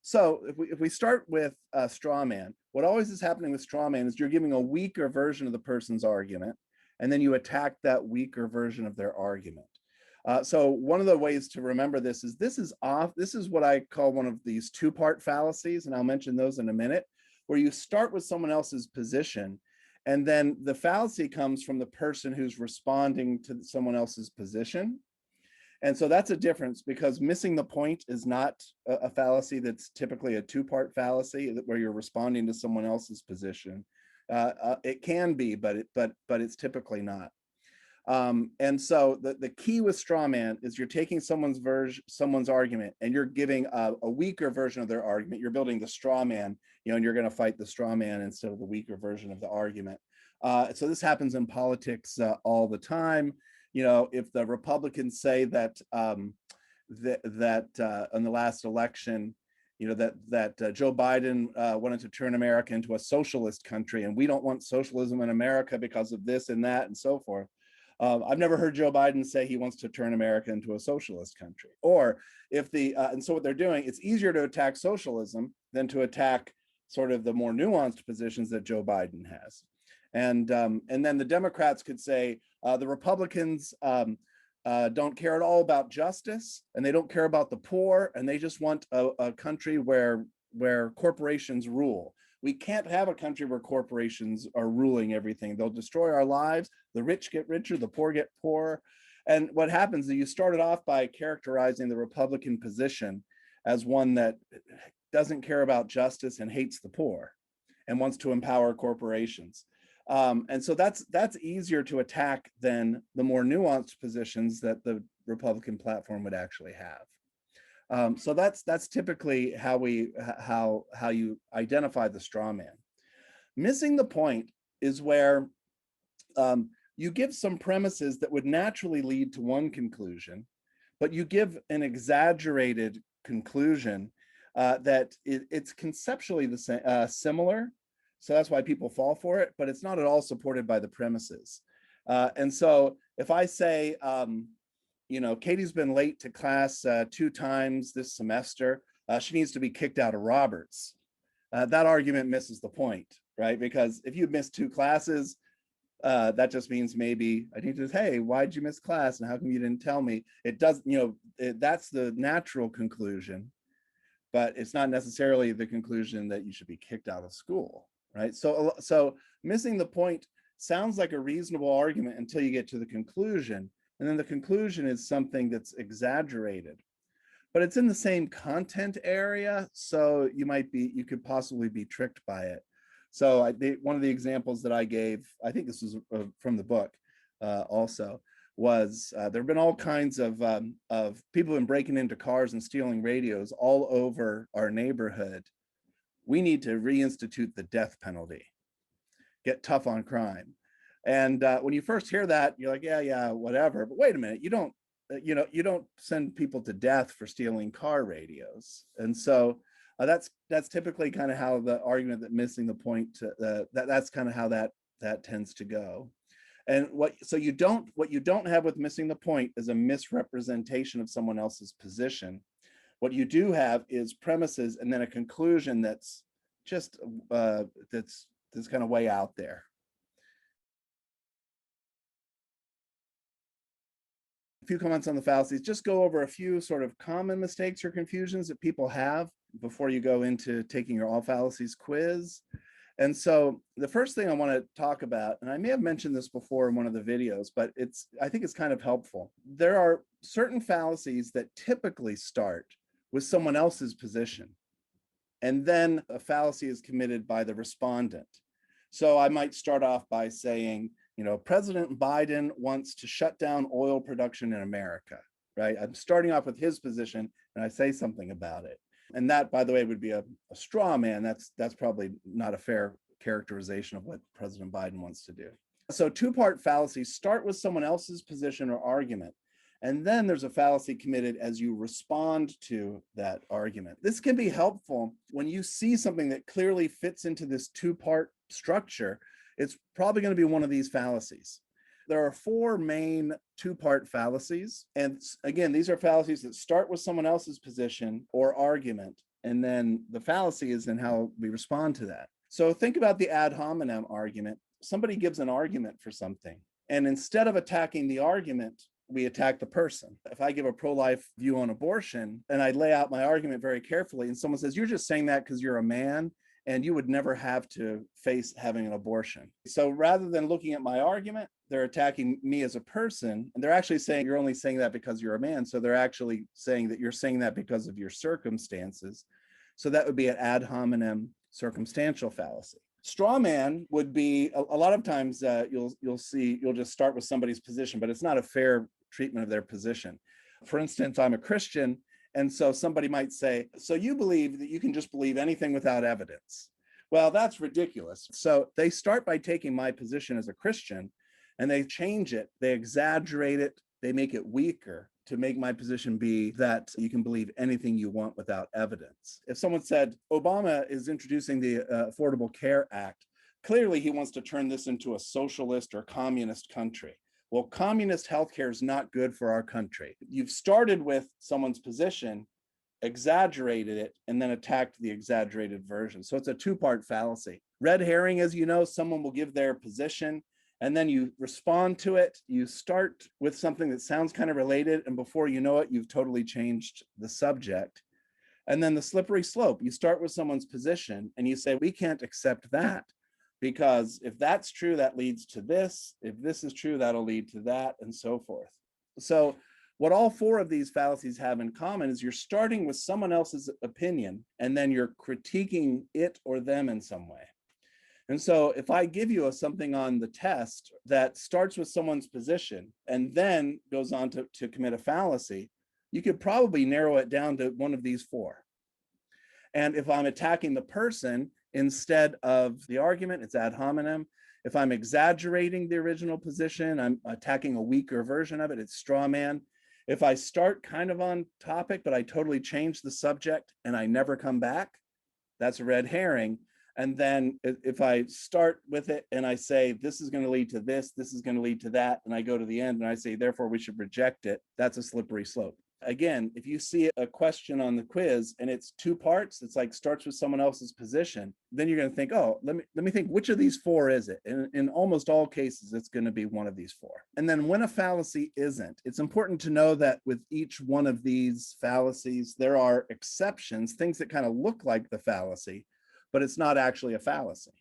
So if we start with straw man, what always is happening with straw man is you're giving a weaker version of the person's argument, and then you attack that weaker version of their argument. So one of the ways to remember this is this is what I call one of these two-part fallacies, and I'll mention those in a minute, where you start with someone else's position, and then the fallacy comes from the person who's responding to someone else's position. And so that's a difference, because missing the point is not a fallacy that's typically a two-part fallacy where you're responding to someone else's position. It can be, but it's typically not. And so the key with straw man is you're taking someone's argument and you're giving a weaker version of their argument. You're building the straw man, and you're going to fight the straw man instead of the weaker version of the argument. So this happens in politics all the time. If the Republicans say that in the last election, that Joe Biden wanted to turn America into a socialist country, and we don't want socialism in America because of this and that and so forth. I've never heard Joe Biden say he wants to turn America into a socialist country. Or if and so what they're doing, it's easier to attack socialism than to attack sort of the more nuanced positions that Joe Biden has. And then the Democrats could say the Republicans don't care at all about justice, and they don't care about the poor, and they just want a country where corporations rule. We can't have a country where corporations are ruling everything. They'll destroy our lives. The rich get richer, the poor get poorer. And what happens is you started off by characterizing the Republican position as one that doesn't care about justice and hates the poor and wants to empower corporations. And so that's easier to attack than the more nuanced positions that the Republican platform would actually have. So that's typically how you identify the straw man. Missing the point is where you give some premises that would naturally lead to one conclusion, but you give an exaggerated conclusion that it's conceptually the same, similar. So that's why people fall for it, but it's not at all supported by the premises. And so if I say, Katie's been late to class 2 times this semester, she needs to be kicked out of Roberts. That argument misses the point, right? Because if you miss 2 classes, that just means maybe I need to say, hey, why'd you miss class? And how come you didn't tell me? It does, that's the natural conclusion, but it's not necessarily the conclusion that you should be kicked out of school, right? So missing the point sounds like a reasonable argument until you get to the conclusion. And then the conclusion is something that's exaggerated, but it's in the same content area. So you could possibly be tricked by it. So one of the examples that I gave, I think this was from the book also, was there have been all kinds of people who've been breaking into cars and stealing radios all over our neighborhood. We need to reinstitute the death penalty, get tough on crime. And when you first hear that, you're like, yeah, whatever. But wait a minute, you don't send people to death for stealing car radios. And so that's typically kind of how the argument that missing the point, that's kind of how that tends to go. And what you don't have with missing the point is a misrepresentation of someone else's position. What you do have is premises and then a conclusion that's just that's kind of way out there. A few comments on the fallacies. Just go over a few sort of common mistakes or confusions that people have before you go into taking your all fallacies quiz. And so the first thing I want to talk about, and I may have mentioned this before in one of the videos, but I think it's kind of helpful. There are certain fallacies that typically start with someone else's position, and then a fallacy is committed by the respondent. So I might start off by saying, President Biden wants to shut down oil production in America, right? I'm starting off with his position and I say something about it. And that, by the way, would be a straw man. That's probably not a fair characterization of what President Biden wants to do. So two-part fallacies start with someone else's position or argument, and then there's a fallacy committed as you respond to that argument. This can be helpful when you see something that clearly fits into this two-part structure. It's probably going to be one of these fallacies. There are 4 main two-part fallacies. And again, these are fallacies that start with someone else's position or argument, And then the fallacy is in how we respond to that. So think about the ad hominem argument. Somebody gives an argument for something, and instead of attacking the argument, we attack the person. If I give a pro-life view on abortion and I lay out my argument very carefully, and someone says, you're just saying that because you're a man and you would never have to face having an abortion. So rather than looking at my argument, they're attacking me as a person, and they're actually saying you're only saying that because you're a man. So they're actually saying that you're saying that because of your circumstances. So that would be an ad hominem circumstantial fallacy. Straw man would be a lot of times you'll just start with somebody's position, but it's not a fair treatment of their position. For instance, I'm a Christian, and so somebody might say, so you believe that you can just believe anything without evidence? Well, that's ridiculous. So they start by taking my position as a Christian, and they change it, they exaggerate it, they make it weaker to make my position be that you can believe anything you want without evidence. If someone said, Obama is introducing the Affordable Care Act, clearly he wants to turn this into a socialist or communist country. Well, communist healthcare is not good for our country. You've started with someone's position, exaggerated it, and then attacked the exaggerated version. So it's a two-part fallacy. Red herring, as you know, someone will give their position, and then you respond to it. You start with something that sounds kind of related, and before you know it, you've totally changed the subject. And then the slippery slope, you start with someone's position and you say, we can't accept that, because if that's true, that leads to this. If this is true, that'll lead to that, and so forth. So what all four of these fallacies have in common is you're starting with someone else's opinion, and then you're critiquing it or them in some way. And so if I give you something on the test that starts with someone's position and then goes on to commit a fallacy, you could probably narrow it down to one of these four. And if I'm attacking the person instead of the argument, it's ad hominem. If I'm exaggerating the original position, I'm attacking a weaker version of it, it's straw man. If I start kind of on topic, but I totally change the subject and I never come back, that's a red herring. And then if I start with it and I say, this is going to lead to this, this is going to lead to that, and I go to the end and I say, therefore we should reject it, that's a slippery slope. Again, if you see a question on the quiz and it's two parts, it's like starts with someone else's position, then you're going to think, oh, let me think, which of these four is it? And in almost all cases, it's going to be one of these four. And then when a fallacy isn't, it's important to know that with each one of these fallacies, there are exceptions, things that kind of look like the fallacy, but it's not actually a fallacy.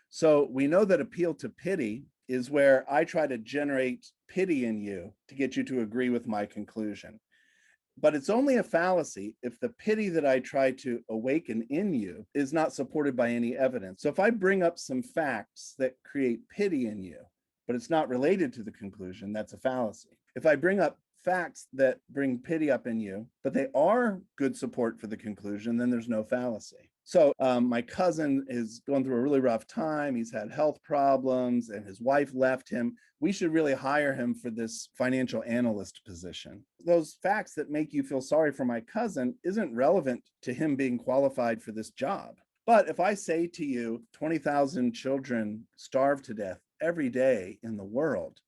So we know that appeal to pity is where I try to generate pity in you to get you to agree with my conclusion. But it's only a fallacy if the pity that I try to awaken in you is not supported by any evidence. So if I bring up some facts that create pity in you, but it's not related to the conclusion, that's a fallacy. If I bring up facts that bring pity up in you, but they are good support for the conclusion, then there's no fallacy. So my cousin is going through a really rough time. He's had health problems and his wife left him. We should really hire him for this financial analyst position. Those facts that make you feel sorry for my cousin isn't relevant to him being qualified for this job. But if I say to you, 20,000 children starve to death every day in the world,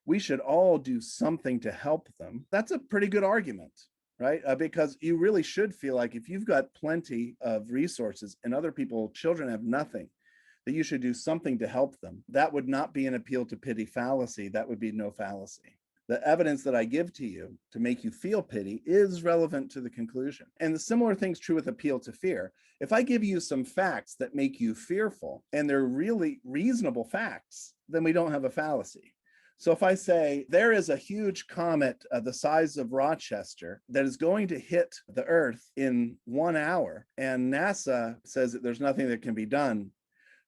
we should all do something to help them, that's a pretty good argument, right? Because you really should feel like if you've got plenty of resources and other people, children have nothing, that you should do something to help them. That would not be an appeal to pity fallacy. That would be no fallacy. The evidence that I give to you to make you feel pity is relevant to the conclusion. And the similar thing's true with appeal to fear. If I give you some facts that make you fearful and they're really reasonable facts, then we don't have a fallacy. So if I say there is a huge comet the size of Rochester that is going to hit the Earth in 1 hour, and NASA says that there's nothing that can be done,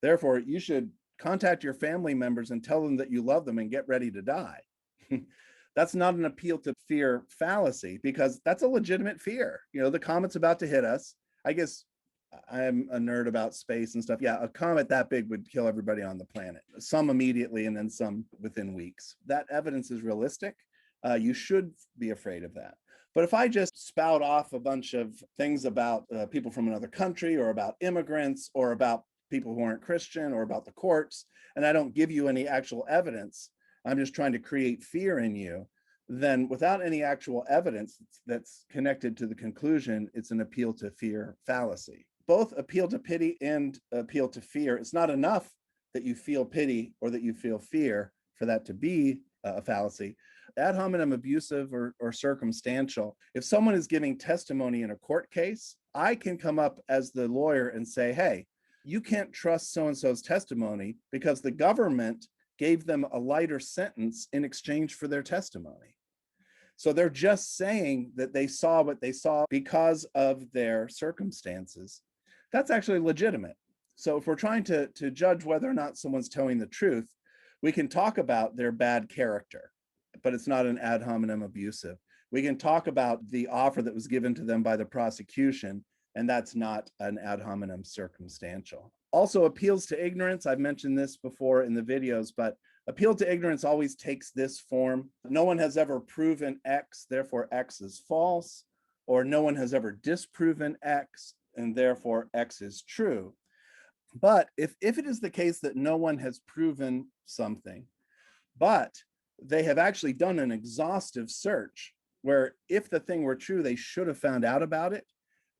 therefore you should contact your family members and tell them that you love them and get ready to die. That's not an appeal to fear fallacy, because that's a legitimate fear. You know, the comet's about to hit us. I guess I'm a nerd about space and stuff. Yeah, a comet that big would kill everybody on the planet, some immediately and then some within weeks. That evidence is realistic. You should be afraid of that. But if I just spout off a bunch of things about people from another country, or about immigrants, or about people who aren't Christian, or about the courts, and I don't give you any actual evidence, I'm just trying to create fear in you, then without any actual evidence that's connected to the conclusion, it's an appeal to fear fallacy. Both appeal to pity and appeal to fear. It's not enough that you feel pity or that you feel fear for that to be a fallacy. Ad hominem abusive or circumstantial. If someone is giving testimony in a court case, I can come up as the lawyer and say, hey, you can't trust so-and-so's testimony because the government gave them a lighter sentence in exchange for their testimony. So they're just saying that they saw what they saw because of their circumstances. That's actually legitimate. So if we're trying to judge whether or not someone's telling the truth, we can talk about their bad character, but it's not an ad hominem abusive. We can talk about the offer that was given to them by the prosecution, and that's not an ad hominem circumstantial. Also, appeals to ignorance. I've mentioned this before in the videos, but appeal to ignorance always takes this form. No one has ever proven X, therefore X is false, or no one has ever disproven X, and therefore X is true. But if it is the case that no one has proven something, but they have actually done an exhaustive search where if the thing were true, they should have found out about it,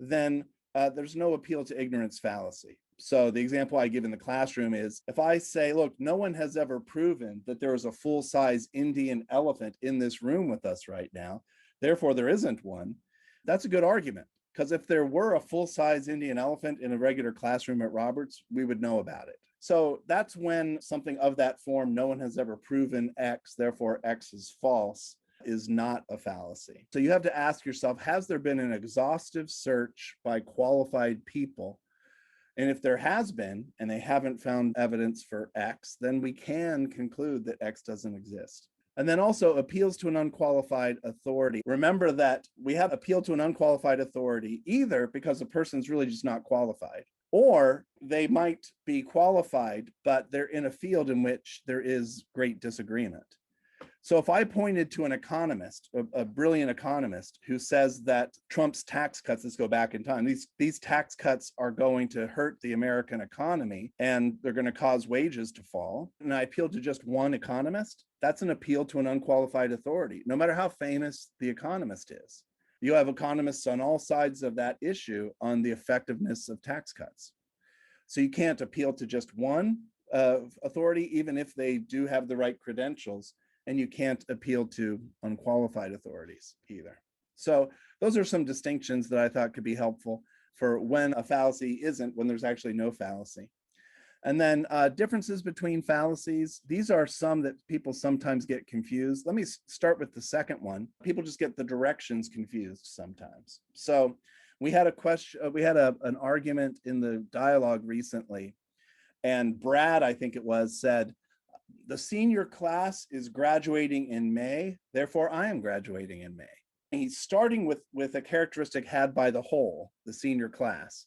then there's no appeal to ignorance fallacy. So the example I give in the classroom is if I say, look, no one has ever proven that there is a full-size Indian elephant in this room with us right now, therefore there isn't one, that's a good argument. Because if there were a full-size Indian elephant in a regular classroom at Roberts, we would know about it. So that's when something of that form, no one has ever proven X, therefore X is false, is not a fallacy. So you have to ask yourself, has there been an exhaustive search by qualified people? And if there has been, and they haven't found evidence for X, then we can conclude that X doesn't exist. And then also appeals to an unqualified authority. Remember that we have appeal to an unqualified authority either because a person's really just not qualified, or they might be qualified, but they're in a field in which there is great disagreement. So if I pointed to an economist, a brilliant economist who says that Trump's tax cuts, let's go back in time, these tax cuts are going to hurt the American economy and they're going to cause wages to fall, and I appeal to just one economist, that's an appeal to an unqualified authority, no matter how famous the economist is. You have economists on all sides of that issue on the effectiveness of tax cuts. So you can't appeal to just one authority, even if they do have the right credentials. And you can't appeal to unqualified authorities either. So those are some distinctions that I thought could be helpful for when a fallacy isn't, when there's actually no fallacy. And then differences between fallacies. These are some that people sometimes get confused. Let me start with the second one. People just get the directions confused sometimes. So we had a question, we had an argument in the dialogue recently, and Brad, I think it was, said, the senior class is graduating in May, therefore I am graduating in May. And he's starting with a characteristic had by the whole, the senior class.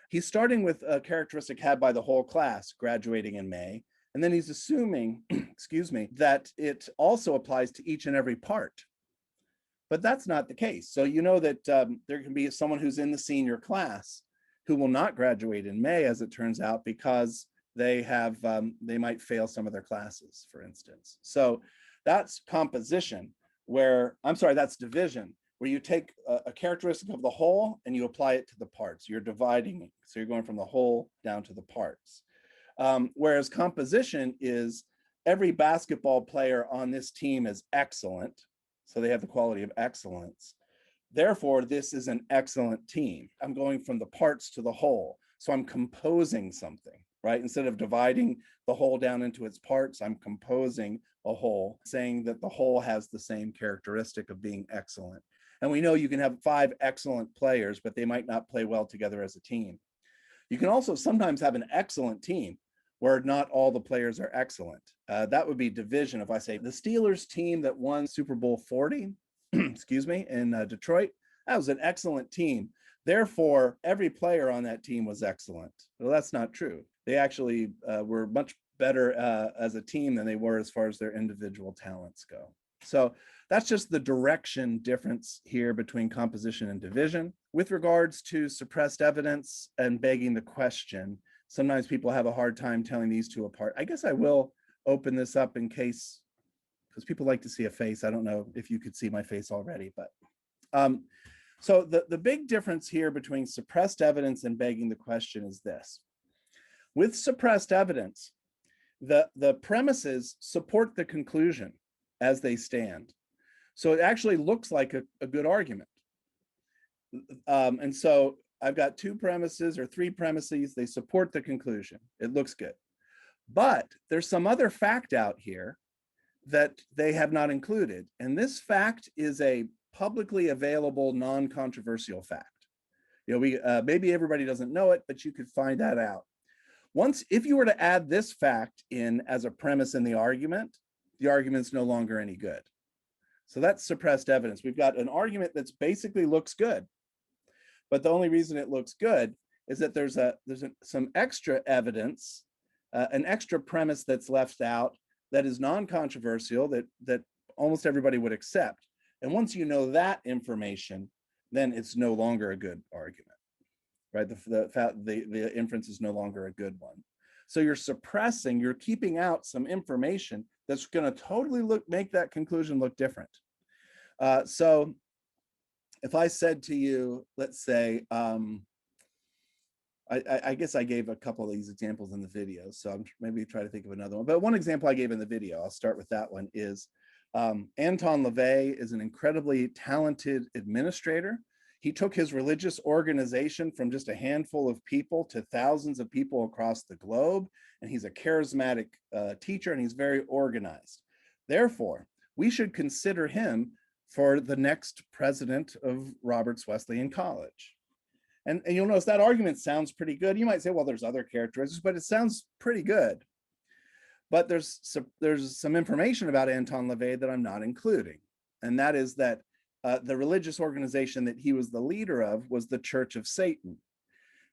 He's starting with a characteristic had by the whole class, graduating in May, and then he's assuming, excuse me, that it also applies to each and every part. But that's not the case. So you know that there can be someone who's in the senior class who will not graduate in May, as it turns out, because they might fail some of their classes, for instance. So that's composition, that's division, where you take a characteristic of the whole and you apply it to the parts. You're dividing it. So you're going from the whole down to the parts. Whereas composition is every basketball player on this team is excellent. So they have the quality of excellence. Therefore, this is an excellent team. I'm going from the parts to the whole. So I'm composing something. Right? Instead of dividing the whole down into its parts, I'm composing a whole, saying that the whole has the same characteristic of being excellent. And we know you can have 5 excellent players, but they might not play well together as a team. You can also sometimes have an excellent team where not all the players are excellent. That would be division. If I say the Steelers team that won Super Bowl 40, excuse me, in Detroit, that was an excellent team. Therefore, every player on that team was excellent. Well, that's not true. They actually were much better as a team than they were as far as their individual talents go. So that's just the direction difference here between composition and division. With regards to suppressed evidence and begging the question, sometimes people have a hard time telling these two apart. I guess I will open this up in case because people like to see a face. I don't know if you could see my face already, but so the big difference here between suppressed evidence and begging the question is this. With suppressed evidence, the premises support the conclusion as they stand. So it actually looks like a good argument. And so I've got two premises or three premises, they support the conclusion. It looks good. But there's some other fact out here that they have not included. And this fact is a publicly available, non-controversial fact. You know, maybe everybody doesn't know it, but you could find that out. If you were to add this fact in as a premise in the argument's no longer any good. So that's suppressed evidence. We've got an argument that's basically looks good, but the only reason it looks good is that there's some extra evidence, an extra premise that's left out that is non-controversial, that almost everybody would accept. And once you know that information, then it's no longer a good argument, right? The inference is no longer a good one. So you're keeping out some information that's going to totally make that conclusion look different. So if I said to you, let's say, I guess I gave a couple of these examples in the video, so I'm maybe try to think of another one. But one example I gave in the video, I'll start with that one, is Anton LaVey is an incredibly talented administrator. He took his religious organization from just a handful of people to thousands of people across the globe, and he's a charismatic teacher, and he's very organized. Therefore, we should consider him for the next president of Roberts Wesleyan College. And you'll notice that argument sounds pretty good. You might say, well, there's other characteristics, but it sounds pretty good. But there's some information about Anton LaVey that I'm not including. And that is that the religious organization that he was the leader of was the Church of Satan.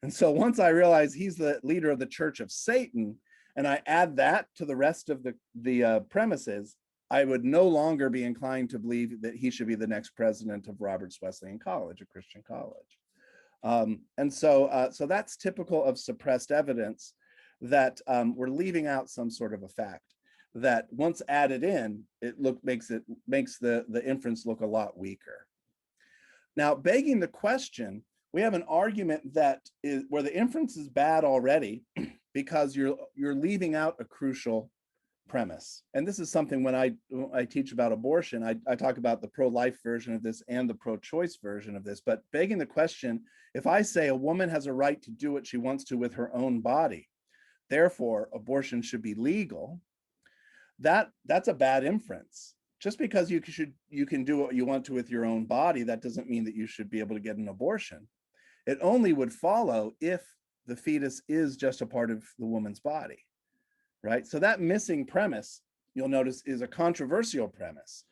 And so once I realize he's the leader of the Church of Satan, and I add that to the rest of the premises, I would no longer be inclined to believe that he should be the next president of Roberts Wesleyan College, a Christian college. And so that's typical of suppressed evidence, that we're leaving out some sort of a fact that once added in, it makes the inference look a lot weaker. Now, begging the question, we have an argument that is where the inference is bad already because you're leaving out a crucial premise. And this is something when I teach about abortion, I talk about the pro-life version of this and the pro-choice version of this. But begging the question, if I say a woman has a right to do what she wants to with her own body, therefore abortion should be legal, that's a bad inference. Just because you can do what you want to with your own body, that doesn't mean that you should be able to get an abortion. It only would follow if the fetus is just a part of the woman's body. Right, so that missing premise, you'll notice, is a controversial premise.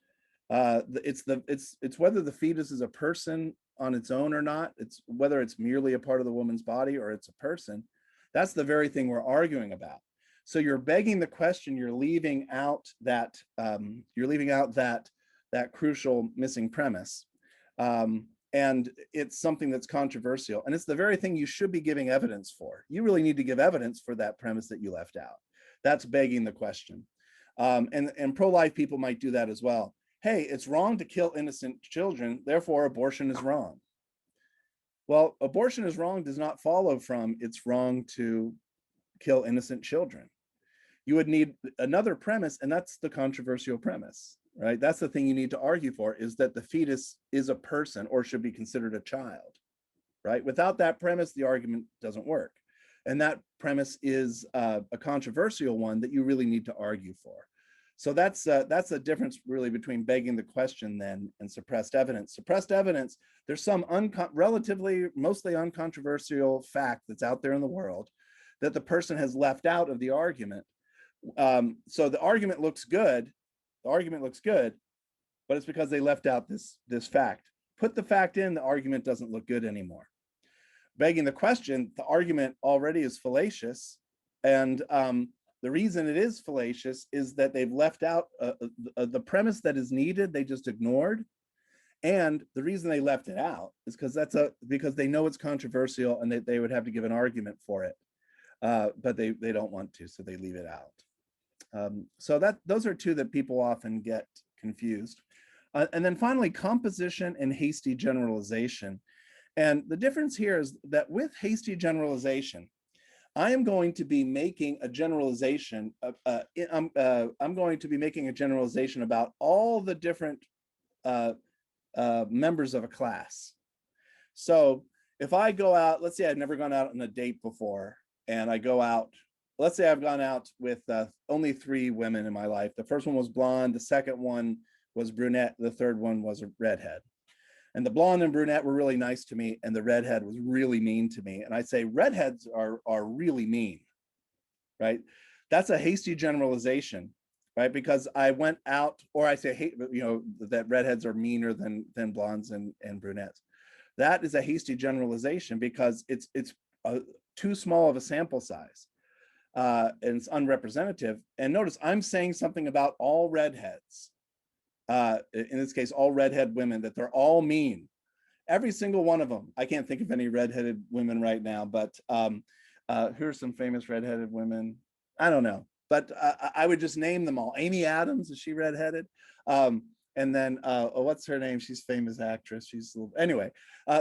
It's whether the fetus is a person on its own or not. It's whether it's merely a part of the woman's body or it's a person. That's the very thing we're arguing about. So you're begging the question. You're leaving out that that crucial missing premise, and it's something that's controversial. And it's the very thing you should be giving evidence for. You really need to give evidence for that premise that you left out. That's begging the question. And pro-life people might do that as well. Hey, it's wrong to kill innocent children, therefore abortion is wrong. Well, abortion is wrong does not follow from it's wrong to kill innocent children. You would need another premise, and that's the controversial premise, right? That's the thing you need to argue for, is that the fetus is a person or should be considered a child, right? Without that premise, the argument doesn't work. And that premise is a controversial one that you really need to argue for. So that's the difference really between begging the question then and suppressed evidence. Suppressed evidence, there's some relatively, mostly uncontroversial fact that's out there in the world that the person has left out of the argument. So the argument looks good, but it's because they left out this fact. Put the fact in, the argument doesn't look good anymore. Begging the question, the argument already is fallacious, and the reason it is fallacious is that they've left out the premise that is needed. They just ignored, and the reason they left it out is because they know it's controversial and they would have to give an argument for it, but they don't want to, so they leave it out. So those are two that people often get confused. And then finally, composition and hasty generalization. And the difference here is that with hasty generalization, I am going to be making a generalization. I'm going to be making a generalization about all the different members of a class. So if I go out, let's say I've never gone out on a date before, and I go out, let's say I've gone out with only 3 women in my life. The first one was blonde, the second one was brunette, the third one was a redhead. And the blonde and brunette were really nice to me, and the redhead was really mean to me. And I say redheads are really mean, right? That's a hasty generalization, right? Because I went out, or I say, hey, you know, that redheads are meaner than blondes and brunettes. That is a hasty generalization because it's too small of a sample size, and it's unrepresentative. And notice I'm saying something about all redheads. In this case, all redhead women, that they're all mean. Every single one of them. I can't think of any redheaded women right now, but here's some famous redheaded women. I don't know, but I would just name them all. Amy Adams, is she redheaded? And then what's her name? She's a famous actress. She's anyway.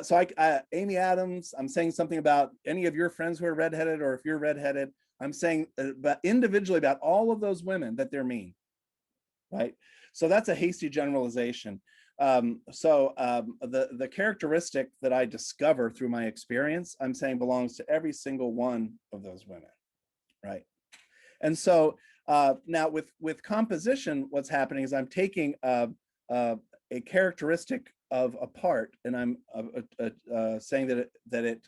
So Amy Adams. I'm saying something about any of your friends who are redheaded, or if you're redheaded, I'm saying but individually about all of those women that they're mean, right? So that's a hasty generalization. The characteristic that I discover through my experience, I'm saying belongs to every single one of those women, right? And so now with composition, what's happening is I'm taking a characteristic of a part, and I'm saying that it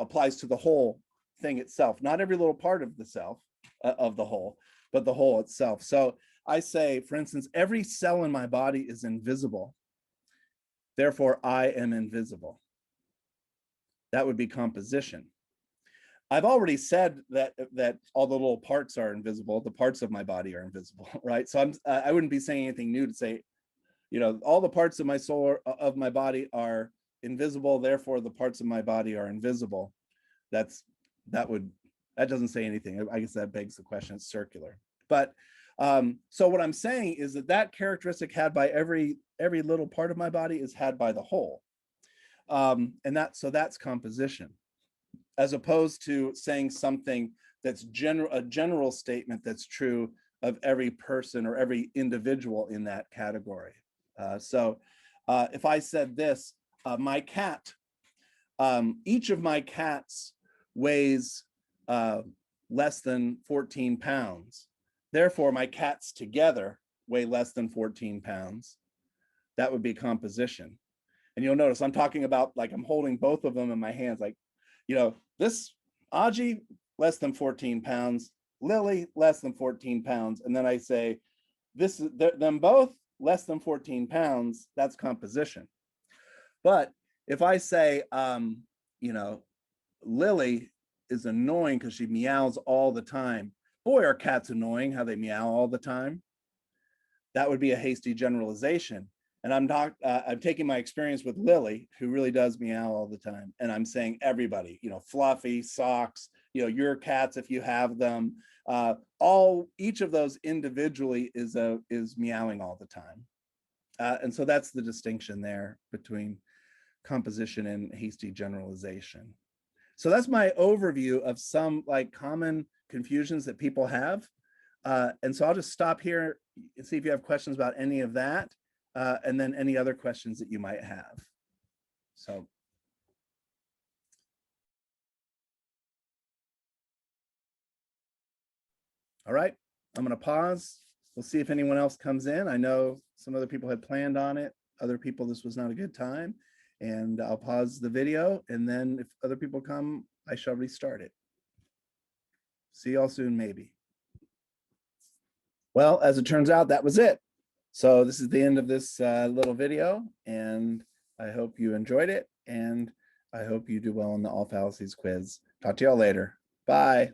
applies to the whole thing itself, not every little part of the self of the whole, but the whole itself. So I say, for instance, every cell in my body is invisible. Therefore, I am invisible. That would be composition. I've already said that all the little parts are invisible. The parts of my body are invisible, right? So I wouldn't be saying anything new to say, you know, all the parts of my soul of my body are invisible. Therefore, the parts of my body are invisible. That doesn't say anything. I guess that begs the question. It's circular. But so what I'm saying is that characteristic had by every little part of my body is had by the whole, and that's composition, as opposed to saying something that's a general statement that's true of every person or every individual in that category. So if I said this, my cat, each of my cats weighs less than 14 pounds. Therefore, my cats together weigh less than 14 pounds. That would be composition. And you'll notice I'm talking about, like, I'm holding both of them in my hands, like, you know, this Aji, less than 14 pounds, Lily, less than 14 pounds. And then I say, this is them both less than 14 pounds, that's composition. But if I say, you know, Lily is annoying because she meows all the time. Boy, are cats annoying how they meow all the time. That would be a hasty generalization. And I'm taking my experience with Lily, who really does meow all the time, and I'm saying everybody, you know, Fluffy, Socks, you know, your cats if you have them, each of those individually is meowing all the time. And so that's the distinction there between composition and hasty generalization. So that's my overview of some like common confusions that people have. And so I'll just stop here and see if you have questions about any of that, and then any other questions that you might have. So. All right, I'm gonna pause. We'll see if anyone else comes in. I know some other people had planned on it. Other people, this was not a good time. And I'll pause the video, and then if other people come, I shall restart it. See y'all soon, maybe. Well, as it turns out, that was it. So this is the end of this little video, and I hope you enjoyed it, and I hope you do well on the All Fallacies quiz. Talk to y'all later. Bye.